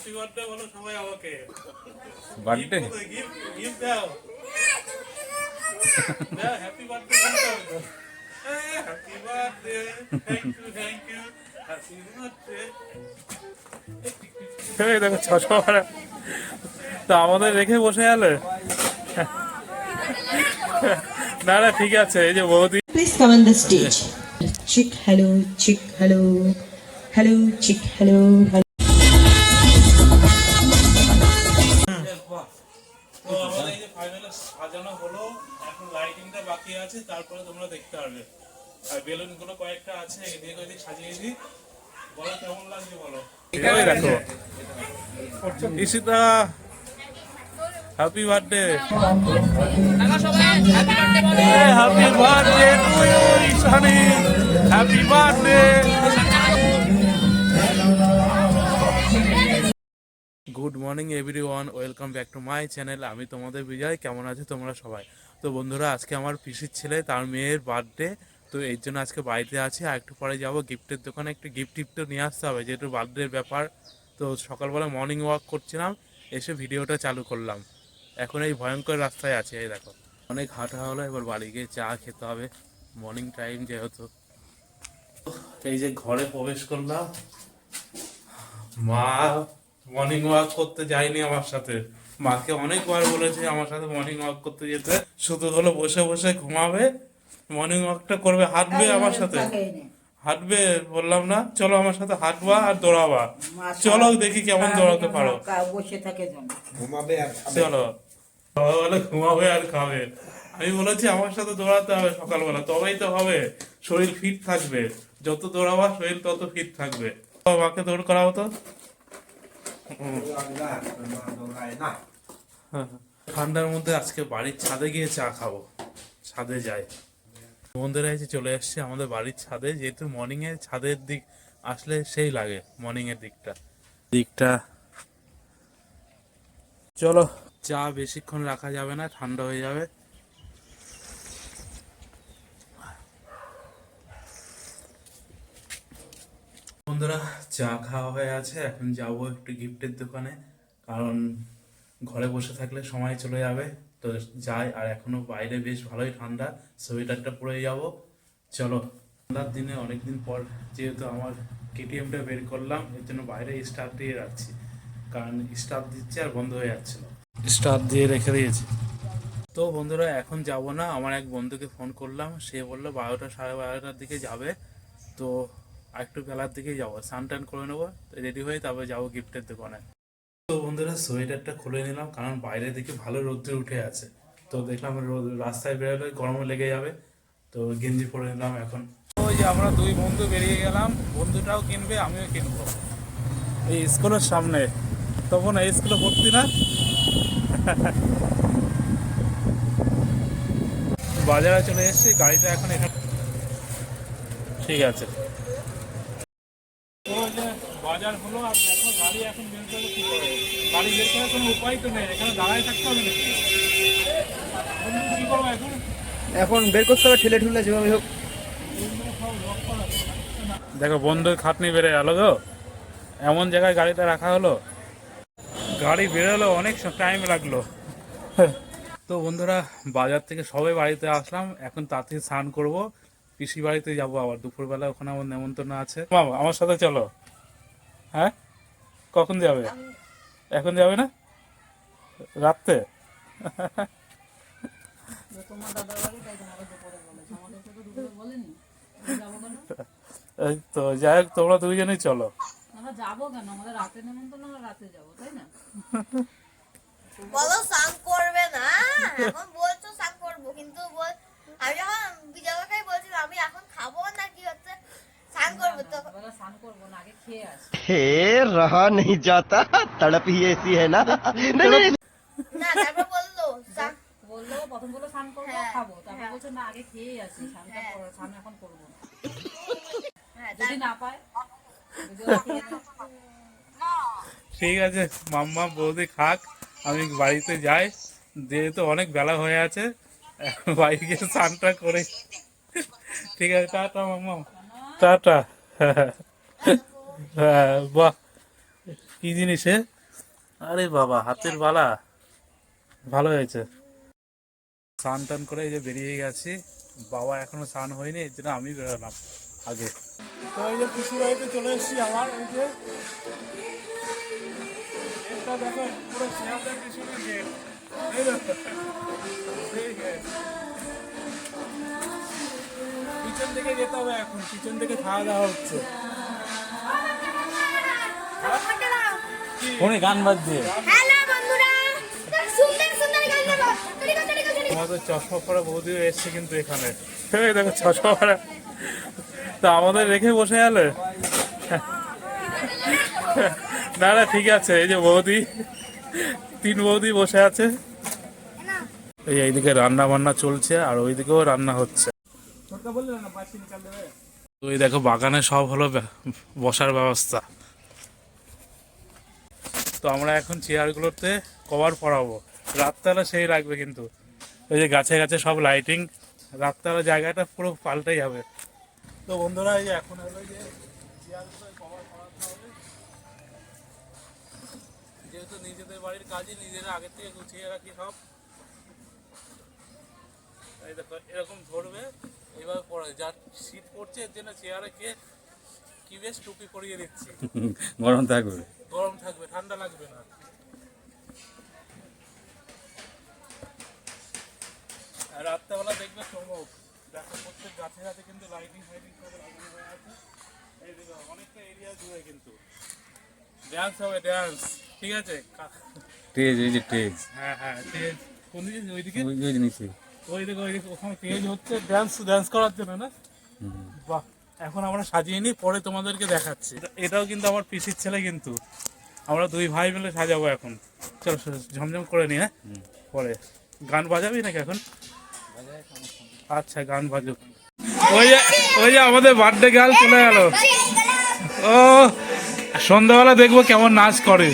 Happy birthday বলো সবাই আমাকে। বার্থডে গিফট দাও, দাও হ্যাপি বার্থডে বলতে হবে। Happy birthday, thank you happy birthday. দেখো ছশো তো আমাদের রেখে বসে গেল। না না ঠিক আছে, এই যে বৌদি। Please come on the stage. Chick, hello, chick, hello, hello, chick, hello, hello. তো আমাদের এই যে ফাইনালে সাজানো হলো, এখন লাইটিংটা বাকি আছে, তারপরে তোমরা দেখতে পারবে। আর বেলুন গুলো কয়েকটা আছে, এদিকে ওদিকে সাজিয়ে দিই। বলো কেমন লাগছে বলো। এই দেখো Ishita, happy birthday. Happy birthday to you Ishani, happy birthday. Good morning everyone, welcome back to my channel. আমি তোমাদের বিজয়। কেমন আছো তোমরা সবাই? তো বন্ধুরা, আজকে আমার পিসির ছেলে, তার মেয়ের বার্থডে, তো এই জন্য আজকে বাড়িতে আছি। আর একটু পরে যাবো গিফটের দোকানে, একটু গিফট টিফটও নিয়ে আসতে হবে যেহেতু বার্থডের ব্যাপার। তো সকালবেলা মর্নিং ওয়াক করছিলাম, এসে ভিডিওটা চালু করলাম। এখন এই ভয়ঙ্কর রাস্তায় আছে, এই দেখো অনেক হাঁটা হলো, এবার বাড়ি গিয়ে চা খেতে হবে, মর্নিং টাইম যেহেতু। এই যে ঘরে প্রবেশ করলাম, মা মর্নিং ওয়াক করতে যায়নি আমার সাথে। মাকে অনেকবার বলেছে আমার সাথে মর্নিং ওয়াক করতে যেতে, শুধু হলো বসে বসে ঘুমাবে, মর্নিং ওয়াকটা করবে, হাঁটবে আমার সাথে, হাঁটবে। বললাম না চলো আমার সাথে হাঁটবা আর দৌড়াবা, চলো দেখি কেমন দৌড়াতে পারো। বসে থাকে চলো বলে ঘুমাবে আর খাবে। আমি বলেছি আমার সাথে দৌড়াতে হবে সকালবেলা, তবেই তো হবে, শরীর ফিট থাকবে। যত দৌড়াবা শরীর তত ফিট থাকবে। মাকে দৌড় করাও তো। ঠান্ডার মধ্যে আজকে বাড়ির ছাদে গিয়ে চা খাবো, ছাদে যাই। বন্ধুরা এসে চলে এসছে আমাদের বাড়ির ছাদে, যেহেতু মর্নিং এ ছাদের দিক আসলে সেই লাগে, মর্নিং এর দিকটা। চলো, চা বেশিক্ষণ রাখা যাবে না, ঠান্ডা হয়ে যাবে। বন্ধুরা চা খাওয়া হয়ে আছে, এখন যাবো একটু গিফটের দোকানে, কারণ ঘরে বসে থাকলে সময় চলে যাবে। তো যাই, আর এখনো বাইরে বেশ ভালোই ঠান্ডা, সোয়েটারটা পরে যাব। চলো, ঠান্ডার দিনে অনেকদিন পর যেহেতু আমার কেটিএমটা বের করলাম, এর জন্য বাইরে স্টার্ট দিয়ে রাখছি, কারণ স্টার্ট দিচ্ছে আর বন্ধ হয়ে যাচ্ছিল, স্টার্ট দিয়ে রেখে দিয়েছি। তো বন্ধুরা এখন যাব না, আমার এক বন্ধুকে ফোন করলাম, সে বললো 12টা সাড়ে 12টার দিকে যাবে। তো একটু বেলার দিকে যাবো, স্নান টান করে নেবো, রেডি হয়ে তারপরে যাবো গিফটের দোকানে। তো বন্ধুরা সোয়েটারটা খুলে নিলাম, কারণ বাইরে দিকে ভালো রোদ্দুর উঠে আছে। তো দেখলাম রাস্তায় বেরোলে গরমও লেগে যাবে, তো গেঞ্জি পরে নিলাম এখন। ওই যে আমরা দুই বন্ধু বেরিয়ে গেলাম, বন্ধুটাও কিনবে আমিও কিনবো এই স্কুলের সামনে। তখন এই স্কুলে ভর্তি না, বাজারে চলে এসেছি, গাড়িটা এখন এখানে। ঠিক আছে, বাজার হলো, আর দেখো গাড়ি এখন বের করে কি করে, গাড়ি বের করার কোনো উপায় তো নেই, এখানে দাঁড়ায় থাকতে হবে নাকি? কি করবো এখন? এখন বের করতে হবে, ঠেলে ঠুলে যেভাবে হোক। দেখো বন্ধুর খাটনি বেড়ে গেল গো, এমন জায়গায় গাড়িটা রাখা হলো, গাড়ি বেরোলো অনেক টাইম লাগলো। তো বন্ধুরা বাজার থেকে সবাই বাড়িতে আসলাম, এখন তাড়াতাড়ি স্নান করবো, পিসি বাড়িতে যাবো আবার দুপুরবেলা, ওখানে আমার নেমন্তন্ন আছে। মামা আমার সাথে চলো। হ্যাঁ, কখন যাবে? এখন যাবে না, রাত্রে? তো যাই হোক, তোমরা দুইজনেই চলো। যাবো কেন, আমাদের রাতে নেমন্তন্ন, রাতে যাবো, তাই না? বলো স্নান করবে না, এখন বলছো স্নান করবো, কিন্তু আমি যখন বিজয়কাই বলছিলাম আমি এখন খাবো না, কি হচ্ছে স্নান করবো, তো স্নান করবো না, আগে খেয়ে আসি। हे रहा नहीं जाता, तड़प ही ऐसी है ना। না তারপর বললো বললো, প্রথম বললো স্নান করবো, খাবো, তারপর বলছে না আগে খেয়ে আসি, স্নান এখন করবো না, যদি না পায়। ঠিক আছে মাম্মা বৌদি খাক, আমি বাড়িতে যাই, যেহেতু অনেক বেলা হয়ে আছে, বাড়ি গিয়ে স্নানটা করে। ঠিক আছে, টাটা মাম্মা, টাটা। হ্যাঁ বাহ, কি জিনিস আরে বাবা, হাতের বালা ভালো হয়েছে। স্নান টান করে এই যে বেরিয়ে গেছি, বাবা এখনো স্নান হয়নি, এর জন্য আমি বেরোলাম আগে। তো এই যে পিসির বাড়িতে চলে এসেছি আমার, এই যে এটা দেখো পুরো শিয়ালদার পিছনে গেট, এই দেখো সেই গেট। কিচেন থেকে যেতে হবে এখন, কিচেন থেকে খাওয়া দাওয়া হচ্ছে। ফোনে গান বাজ দিয়ে হ্যালো বন্ধুরা, সুন্দর সুন্দর গান গাবো। আমাদের চশমা পরা বৌদিও এসছে কিন্তু এখানে, এই দেখো চশমা পরা। তো আমাদের রেখে বসে গেলে না না, ঠিক আছে। এই যে বৌদি, 3 বৌদি বসে আছে। এইদিকে রান্না বান্না চলছে আর ওইদিকেও রান্না হচ্ছে। তো এই দেখো বাগানে সব হলো বসার ব্যবস্থা। তো আমরা এখন চেয়ারগুলোতে কভার পরাবো, রাতবেলা সেই রাখবে কিন্তু। ওই যে গাছে গাছে সব লাইটিং, রাতবেলা জায়গাটা পুরো পাল্টে যাবে। তো বন্ধুরা, এই যে এখন হলো যে চেয়ারগুলো কভার পরাতে হবে, যেহেতু নিজেদের বাড়ির কাজই নিজেরা আগে থেকে গুছিয়ে রাখি সব। এই দেখো এরকম ধরবে, এইভাবে পড়ে। যার শীত পড়ছে এর জন্য চেয়ারে কি বেশ টুপি পরিয়ে দিচ্ছি, গরম থাকবে। গরম থাকবে, ঠান্ডা লাগবে না। আর রাত্রেবেলা দেখবে চমক, দেখো প্রত্যেক গাছে গাছে কিন্তু লাইটিং ফাইটিং সব লাগানো হয়ে আছে। এই দেখো অনেকটা এরিয়া জুড়ে কিন্তু ডান্স হবে, ডান্স। ঠিক আছে, টেজ, এই যে টেজ, হ্যাঁ হ্যাঁ, স্টেজ কোন দিকে? ওইদিকে, ওই যে নিচে। ওইদিকে ওখানে স্টেজ হচ্ছে ডান্স করার জন্য না? বাহ, এখন আমরা সাজিয়ে নিই, পরে তোমাদেরকে দেখাচ্ছি। এটাও কিন্তু আমার পিসির ছেলে, কিন্তু আমরা 2 ভাই মিলে সাজাবো এখন। চলো ঝমঝম করে নি, হ্যাঁ পরে। গান বাজাবি নাকি এখন? আচ্ছা, গান বাজুক। ওই যে আমাদের বার্থডে গার্ল চলে গেল। ও, সন্ধ্যাবেলা দেখবো কেমন নাচ করে।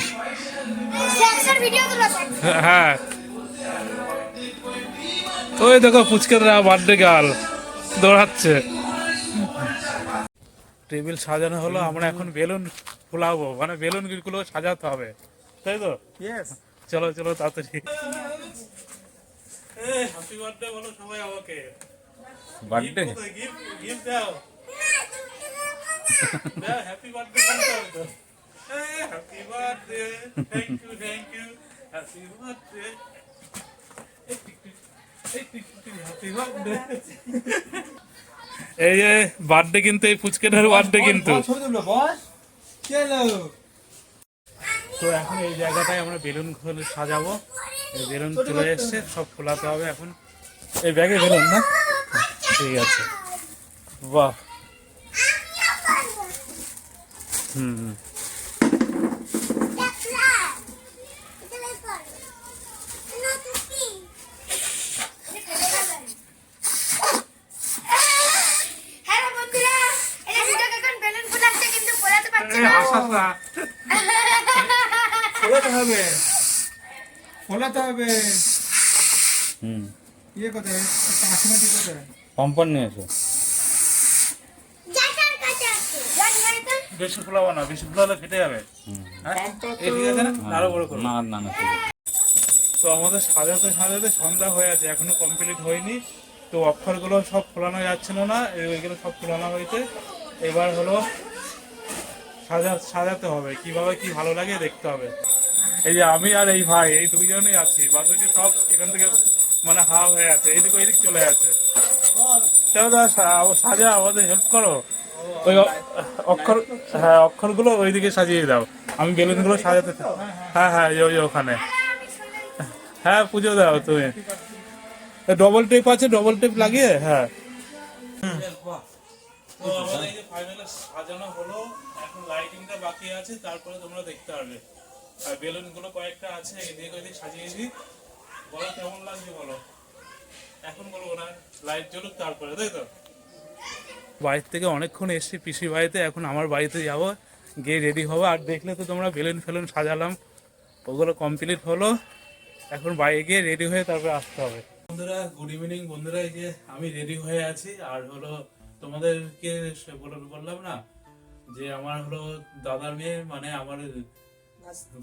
হ্যাঁ, ওই দেখো পুচকেরা বার্থডে গার্ল দৌড়াচ্ছে। টেবিল সাজানো হলো, আমরা এখন বেলুন ফুলাবো, মানে বেলুন গুলো সাজাতে হবে, তাই তো? চলো চলো তাড়াতাড়ি। হ্যাপি বার্থডে বলো সবাই আমাকে। বার্থডে গিফট দাও, হ্যাপি বার্থডে বলতে হবে তো। Happy birthday, thank you happy birthday, happy birthday. এই যে বার্থডে কিন্তু, এই পুচকেটার বার্থডে কিন্তু। তো এখন এই জায়গাটায় আমরা বেলুন সাজাবো। এই বেলুন চলে এসছে, সব খোলাতে হবে এখন। এই ব্যাগে বেলুন না? ঠিক আছে, বাহ। হুম, ফোলাতে হবে। হুম, ইয়ে কোথায়? কাশিমাটি কোথায়? পম্পন নিয়ে এসো। বেশি ফুলাবো না, বেশি ফুলালে ফেটে যাবে। হ্যাঁ, এই ঠিক আছে না? আরো বড় করো। না না না, ঠিক আছে। তো আমাদের সাজাতে সাজাতে সন্ধ্যা হয়ে আছে, এখনো কমপ্লিট হয়নি। তো অক্ষরগুলো সব ফোলানো যাচ্ছিল না, ওইগুলো সব ফোলানো হয়েছে। এবার হলো সাজাতে হবে, কিভাবে কি ভালো লাগে দেখতে হবে। এই যে আমি আর এই ভাই, এই 2 জনই আছি, বাকি সব এখান থেকে মানে হাওয়া হয়ে আছে, এইদিকে ওইদিক চলে যাচ্ছে। চলো সাজা, আমাদের হেল্প করো। ওই অক্ষর, হ্যাঁ অক্ষরগুলো ওইদিকে সাজিয়ে দাও, আমি বেলুনগুলো সাজাতে। হ্যাঁ হ্যাঁ, ওই ওখানে। হ্যাঁ, পুজো দাও তুমি। ডবল টেপ আছে, ডবল টেপ লাগিয়ে। হ্যাঁ, তো আমাদের এই যে ফাইনালি সাজানো হলো, এখন লাইটিংটা বাকি আছে, তারপরে তোমরা দেখতে পারবে। আর বেলুন গুলো কয়েকটা আছে, এদিকে ওইদিকে সাজিয়ে দিই। বলো কেমন লাগছে বলো। এখন বলবো না, লাইট জ্বলুক তারপরে, তাই তো? বাড়ির থেকে অনেকক্ষণ এসছি পিসি বাড়িতে, এখন আমার বাড়িতে যাবো, গিয়ে রেডি হবো। আর দেখলে তো তোমরা বেলুন ফেলুন সাজালাম, ওগুলো কমপ্লিট হলো। এখন বাইরে গিয়ে রেডি হয়ে তারপরে আসতে হবে। বন্ধুরা, গুড ইভিনিং বন্ধুরা। এই যে আমি রেডি হয়ে আছি, আর হলো তোমাদেরকে বললাম না যে আমার হলো দাদার মেয়ে, মানে আমার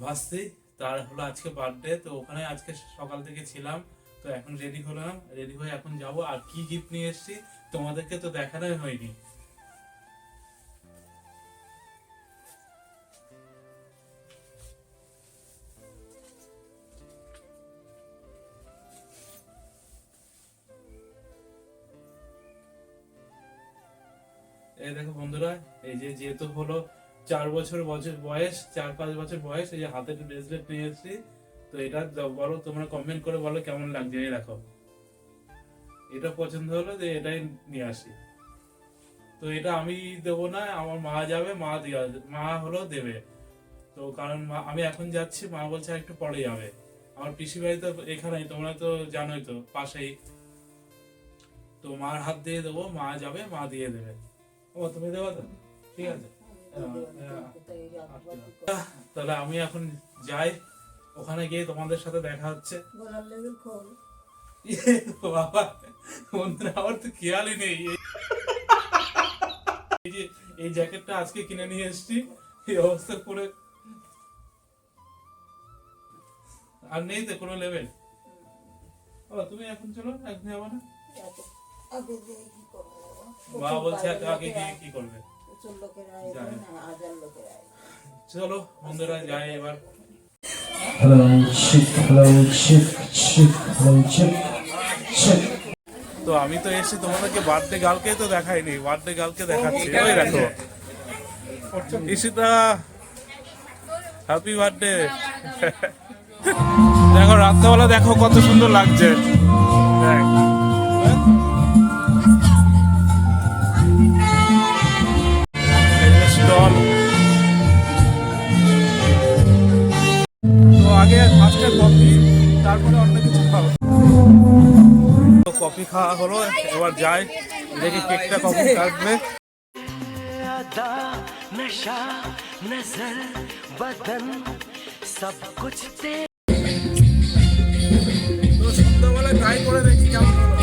ভাস্তি, তার হলো আজকে বার্থডে, তো ওখানে আজকে সকাল থেকে ছিলাম। তো এখন রেডি হলাম, রেডি হয়ে এখন যাব। আর কি গিফট নিয়ে এসেছি তোমাদেরকে তো দেখানোই হয়নি। এই দেখো বন্ধুরা, এই যে যেহেতু হলো 4 বছর বয়স, 4-5 বছর বয়স, এই যে হাতের ব্রেসলেট নিয়ে এসেছি। তো এটা বলো, তোমরা কমেন্ট করে বলো কেমন লাগছে। এই দেখো, এটা পছন্দ হলো যে এটাই নিয়ে আসি। তো এটা আমি দেবো না, আমার মা যাবে, মা হলো দেবে। তো কারণ আমি এখন যাচ্ছি, মা বলছে একটু পরে যাবে। আমার পিসি বাড়ি তো এখানেই, তোমরা তো জানোই তো, পাশেই। তো মার হাত দিয়ে দেবো, মা যাবে, মা দিয়ে দেবে। ও তুমি দেবো তো, ঠিক আছে। তাহলে আমি এখন যাই, ওখানে গিয়ে তোমাদের সাথে দেখা হচ্ছে। বাবা বন্ধুরা, আমার তো খেয়ালই নেই। এই যে এই জ্যাকেটটা আজকে কিনে নিয়ে এসেছি, এই অবস্থা করে আর নেই তো কোনো লেভেল। ও তুমি এখন চলো, এখন যাবো না? মা বলছে আগে গিয়ে কি করবে। চলো বন্ধুরা যাই এবার। তো আমি তো এসে তোমাদেরকে বার্থডে গার্লকে তো দেখাইনি, বার্থডে গার্লকে দেখাচ্ছি। ওই দেখো ঈশিতা, হ্যাপি বার্থডে। দেখো রাত্রেবেলা দেখো কত সুন্দর লাগছে। দেখ স্টল। তো আগে ফার্স্টে কফি, তারপরে অন্য কিছু খাবো। তো কফি খাওয়া হলো, এবার যাই দেখি কেকটা কখন কাটবে। नशा नजर बदन सब कुछ ते তো সন্ধ্যাবেলা ট্রাই করে দেখি কেমন হলো।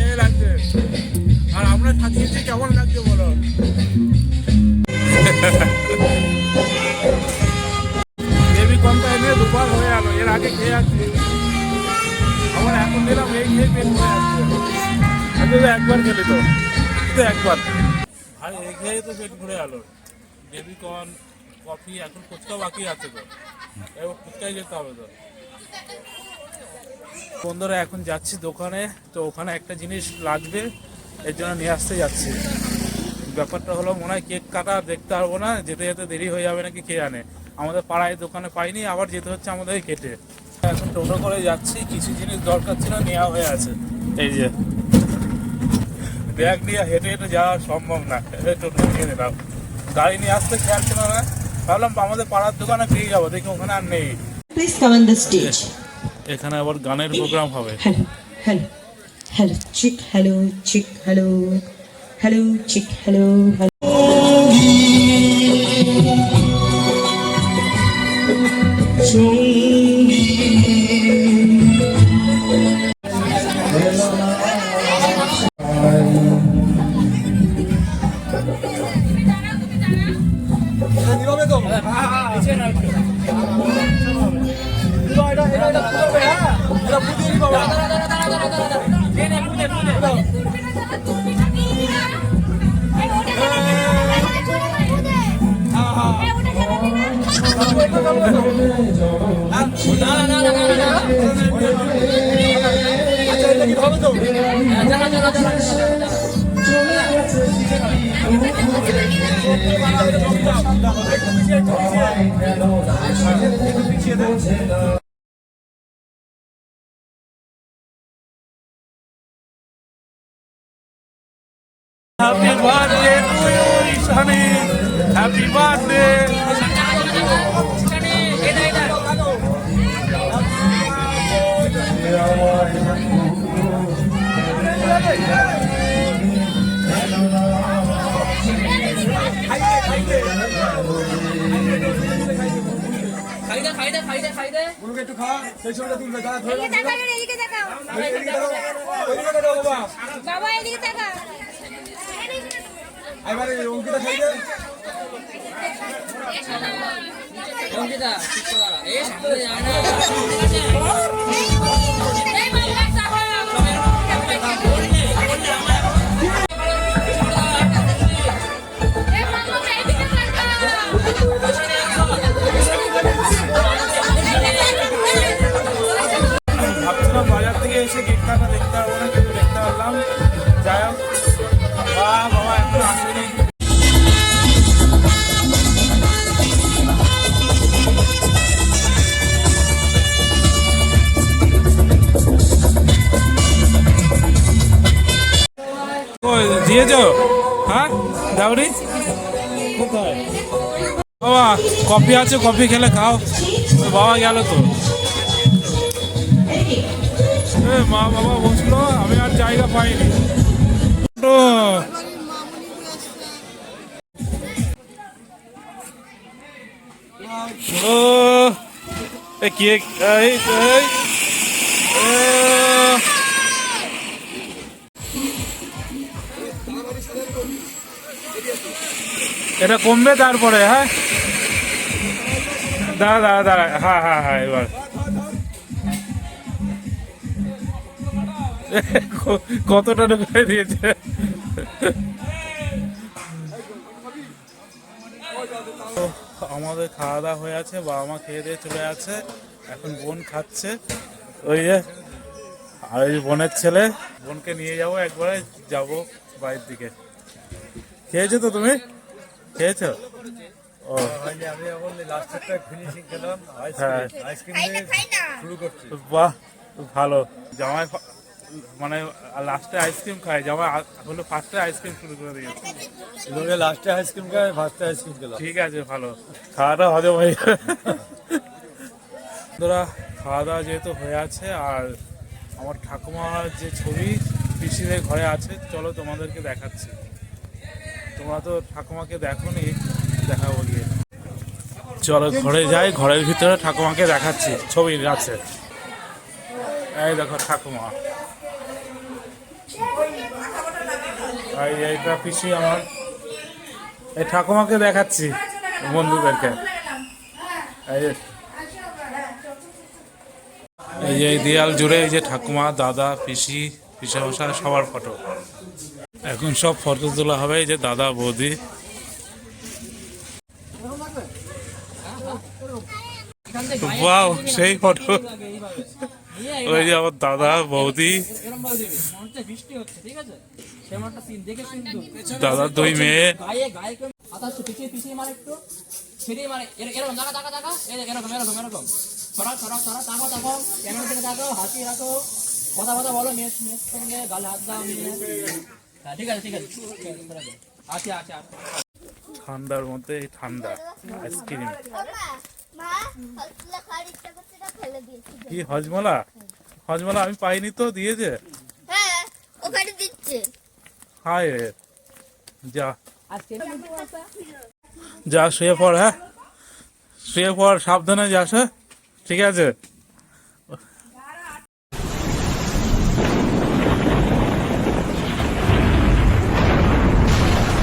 এই লাগছে, আর আমরা সাজিয়েছি কেমন লাগছে বলো। বেবি কমটা এনে দুবার হয়ে গেল, এর আগে খেয়ে আসছি, আবার এখন দিলাম এই খেয়ে পেট হয়ে আসছে। আগে তো একবার খেলি তো, একবার আর এই খেয়ে তো পেট ভরে গেল। বেবি কর্ন, কফি, এখন ফুচকা বাকি আছে তো, এবার ফুচকায় যেতে হবে তো। বন্ধুরা এখন যাচ্ছি দোকানে, তো ওখানে একটা জিনিস লাগবে, এর জন্য নিয়ে আসতে যাচ্ছি। ব্যাপারটা হলো মনে হয় কেক কাটা দেখতে পারবো না, যেতে যেতে দেরি হয়ে যাবে নাকি কে জানে। আমাদের পাড়ায় দোকানে পাইনি, আবার যেতে হচ্ছে আমাদের কেটে। এখন টোটো করে যাচ্ছি, কিছু জিনিস দরকার ছিল, নেওয়া হয়ে আছে। এই যে ব্যাগ নিয়ে হেঁটে হেঁটে যাওয়া সম্ভব না, টোটো নিয়ে নিলাম। গাড়ি নিয়ে আসতে খেয়াল ছিল না, ভাবলাম আমাদের পাড়ার দোকানে পেয়ে যাবো, দেখি ওখানে আর নেই। Please come on the stage. এখানে আবার গানের প্রোগ্রাম হবে। Hello, hello, hello, chick, hello, chick, hello, hello, chick, hello, hello. Happy birthday to you, Ishani. Happy birthday. উনুকে একটু খা, সেই সময়টা তুলবে, দাঁড়া ধরে এদিকে তাকাও, এদিকে তাকাও। ওইদিকে তাকাও বাবা। বাবা এদিকে তাকাও। এবারে অঙ্কিতা সাইডে ভাবছিলাম বাজার থেকে এসে কেক কাটা দেখতে পারবো না, কিন্তু দেখতে পারলাম। যাই হোক, বাবা এখন আসেনি। দিয়েছ? হ্যাঁ দাউরি কোথায়? বাবা কফি আছে, কফি খেলে খাও। বাবা গেল তো। মা বাবা বসলো, আমি আর জায়গা পাইনি। ও কেক এটা কমবে তারপরে। হ্যাঁ দাঁড়া দাঁড়া দাঁড়া, হ্যাঁ হ্যাঁ হ্যাঁ এবার কতটা ঢুকে দিয়েছে। আমাদের খাওয়া দাওয়া হয়ে আছে, বাবা মা খেয়ে দিয়ে চলে আছে, এখন বোন খাচ্ছে। ওই যে আর ওই বোনের ছেলে, বোনকে নিয়ে যাবো, একবারে যাবো বাড়ির দিকে। খেয়েছো তো তুমি? খেয়েছো? ও আমি এখন লাস্টেরটা ফিনিশিং খেলাম, হ্যাঁ আইসক্রিম দিয়ে শুরু করছি। বাহ ভালো। জামাই মানে লাস্টে আইসক্রিম খায়, জামাই হলো ফার্স্টে আইসক্রিম শুরু করে দিয়েছে। লোকে লাস্টে আইসক্রিম খায়, ফার্স্টে আইসক্রিম খেলাম। ঠিক আছে ভালো, খাওয়াটা হজম হয়ে যাবে। বন্ধুরা খাওয়া দাওয়া যেহেতু হয়ে আছে, আর আমার ঠাকুমার যে ছবি পিসিদের ঘরে আছে, চলো তোমাদেরকে দেখাচ্ছি। তোমরা তো ঠাকুমাকে দেখোনি, দেখাবো গিয়ে। চলো ঘরে যাই, ঘরের ভিতরে ঠাকুমাকে দেখাচ্ছি, ছবি আছে। এই দেখো ঠাকুমা, এইটা পিসি আমার। এই ঠাকুমাকে দেখাচ্ছি বন্ধুদেরকে। এই যে দেয়াল জুড়ে এই যে ঠাকুমা, দাদা, পিসি, পিসামশাই সবার ফটো। এখন সব ফটো তোলা হবে। এই যে দাদা, বৌদি। ওয়াও সেই ফটো। ওই যে আমার দাদা, বৌদি, দাদার দুই মেয়ে। ঠান্ডার মধ্যে এই ঠান্ডা আইসক্রিম। কি হজমলা? হজমলা আমি পাইনি তো, দিয়েছে। হ্যাঁ ওখানে দিচ্ছে। হায় যা যা শুয়ে পড়। হ্যাঁ শুয়ে পড়, সাবধানে যাস। হ্যাঁ ঠিক আছে।